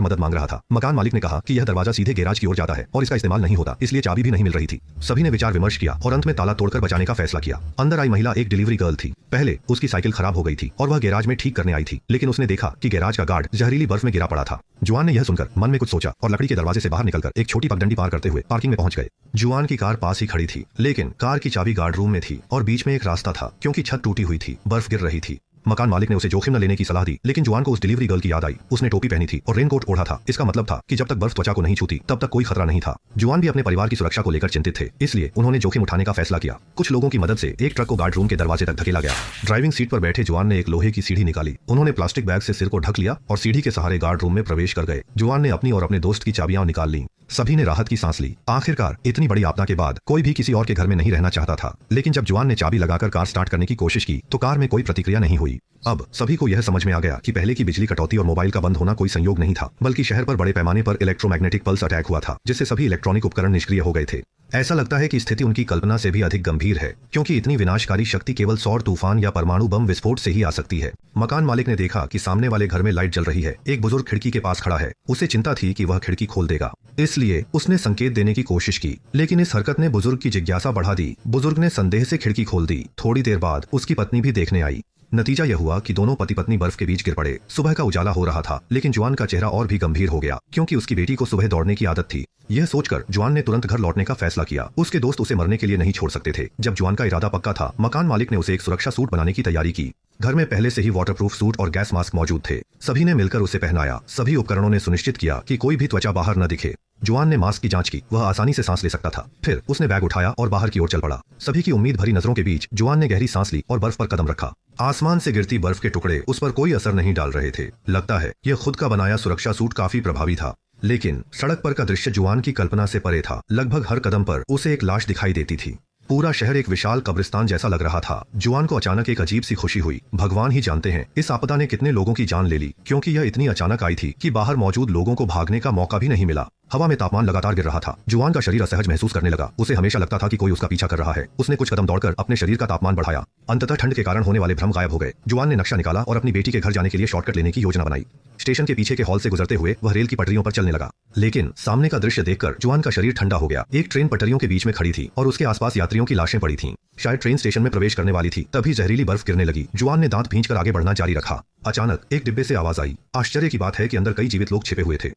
मदद मांग रहा था। मकान मालिक ने कहा कि यह दरवाजा सीधे गैराज की ओर जाता है और इसका इस्तेमाल नहीं होता, इसलिए चाबी भी नहीं मिल रही थी। सभी ने विचार विमर्श किया और अंत में ताला तोड़कर बचाने का फैसला किया। अंदर आई महिला एक डिलीवरी गर्ल थी। पहले उसकी साइकिल खराब हो गई थी और वह गैराज में ठीक करने आई थी, लेकिन उसने देखा कि गैराज का गार्ड जहरीली बर्फ में गिरा पड़ा था। जुआन ने यह सुनकर मन में कुछ सोचा और लकड़ी के दरवाजे से बाहर निकलकर एक छोटी पगडंडी पार करते हुए पार्किंग में पहुंच गए। जुआन की कार पास ही खड़ी थी, लेकिन कार की चाबी गार्ड रूम में थी और बीच में एक रास्ता था क्योंकि छत टूटी हुई थी, बर्फ गिर रही थी। मकान मालिक ने उसे जोखिम न लेने की सलाह दी, लेकिन जुआन को उस डिलीवरी गर्ल की याद आई। उसने टोपी पहनी थी और रेनकोट ओढ़ा था। इसका मतलब था कि जब तक बर्फ त्वचा को नहीं छूती तब तक कोई खतरा नहीं था। जुआन भी अपने परिवार की सुरक्षा को लेकर चिंतित थे, इसलिए उन्होंने जोखिम उठाने का फैसला किया। कुछ लोगों की मदद से एक ट्रक को गार्ड रूम के दरवाजे तक धकेला गया। ड्राइविंग सीट पर बैठे जुआन ने एक लोहे की सीढ़ी निकाली। उन्होंने प्लास्टिक बैग से सिर को ढक लिया और सीढ़ी के सहारे गार्ड रूम में प्रवेश कर गए। जुआन ने अपनी और अपने दोस्त की चाबियां निकाल ली। सभी ने राहत की सांस ली। आखिरकार इतनी बड़ी आपदा के बाद कोई भी किसी और के घर में नहीं रहना चाहता था, लेकिन जब जुआन ने चाबी लगाकर कार स्टार्ट करने की कोशिश की तो कार में कोई प्रतिक्रिया नहीं हुई। अब सभी को यह समझ में आ गया कि पहले की बिजली कटौती और मोबाइल का बंद होना कोई संयोग नहीं था, बल्कि शहर पर बड़े पैमाने पर इलेक्ट्रोमैग्नेटिक पल्स अटैक हुआ था, जिससे सभी इलेक्ट्रॉनिक उपकरण निष्क्रिय हो गए थे। ऐसा लगता है कि स्थिति उनकी कल्पना से भी अधिक गंभीर है, क्योंकि इतनी विनाशकारी शक्ति केवल सौर तूफान या परमाणु बम विस्फोट से ही आ सकती है। मकान मालिक ने देखा कि सामने वाले घर में लाइट जल रही है। एक बुजुर्ग खिड़की के पास खड़ा है। उसे चिंता थी कि वह खिड़की खोल देगा, इसलिए उसने संकेत देने की कोशिश की, लेकिन इस हरकत ने बुजुर्ग की जिज्ञासा बढ़ा दी। बुजुर्ग ने संदेह से खिड़की खोल दी। थोड़ी देर बाद उसकी पत्नी भी देखने आई। नतीजा यह हुआ कि दोनों पति पत्नी बर्फ के बीच गिर पड़े। सुबह का उजाला हो रहा था, लेकिन जुआन का चेहरा और भी गंभीर हो गया, क्योंकि उसकी बेटी को सुबह दौड़ने की आदत थी। यह सोचकर जुआन ने तुरंत घर लौटने का फैसला किया। उसके दोस्त उसे मरने के लिए नहीं छोड़ सकते थे। जब जुआन का इरादा पक्का था, मकान मालिक ने उसे एक सुरक्षा सूट बनाने की तैयारी की। घर में पहले से ही वाटरप्रूफ सूट और गैस मास्क मौजूद थे। सभी ने मिलकर उसे पहनाया। सभी उपकरणों ने सुनिश्चित किया कि कोई भी त्वचा बाहर न दिखे। जुआन ने मास्क की जांच की। वह आसानी से सांस ले सकता था। फिर उसने बैग उठाया और बाहर की ओर चल पड़ा। सभी की उम्मीद भरी नजरों के बीच जुआन ने गहरी सांस ली और बर्फ पर कदम रखा। आसमान से गिरती बर्फ के टुकड़े उस पर कोई असर नहीं डाल रहे थे। लगता है यह खुद का बनाया सुरक्षा सूट काफी प्रभावी था, लेकिन सड़क पर का दृश्य जुआन की कल्पना से परे था। लगभग हर कदम पर उसे एक लाश दिखाई देती थी। पूरा शहर एक विशाल कब्रिस्तान जैसा लग रहा था। जुआन को अचानक एक अजीब सी खुशी हुई। भगवान ही जानते हैं इस आपदा ने कितने लोगों की जान ले ली, क्योंकि यह इतनी अचानक आई थी कि बाहर मौजूद लोगों को भागने का मौका भी नहीं मिला। हवा में तापमान लगातार गिर रहा था। जुआन का शरीर असहज महसूस करने लगा। उसे हमेशा लगता था कि कोई उसका पीछा कर रहा है। उसने कुछ कदम दौड़कर अपने शरीर का तापमान बढ़ाया। अंततः ठंड के कारण होने वाले भ्रम गायब हो गए। जुआन ने नक्शा निकाला और अपनी बेटी के घर जाने के लिए शॉर्टकट लेने की योजना बनाई। स्टेशन के पीछे के हॉल से गुजरते हुए वह रेल की पटरियों पर चलने लगा, लेकिन सामने का दृश्य देखकर जुआन का शरीर ठंडा हो गया। एक ट्रेन पटरियों के बीच में खड़ी थी और उसके आसपास यात्रियों की लाशें पड़ी थीं। शायद ट्रेन स्टेशन में प्रवेश करने वाली थी, तभी जहरीली बर्फ गिरने लगी। जुआन ने दांत भींचकर आगे बढ़ना जारी रखा। अचानक एक डिब्बे से आवाज आई। आश्चर्य की बात है कि अंदर कई जीवित लोग छिपे हुए थे।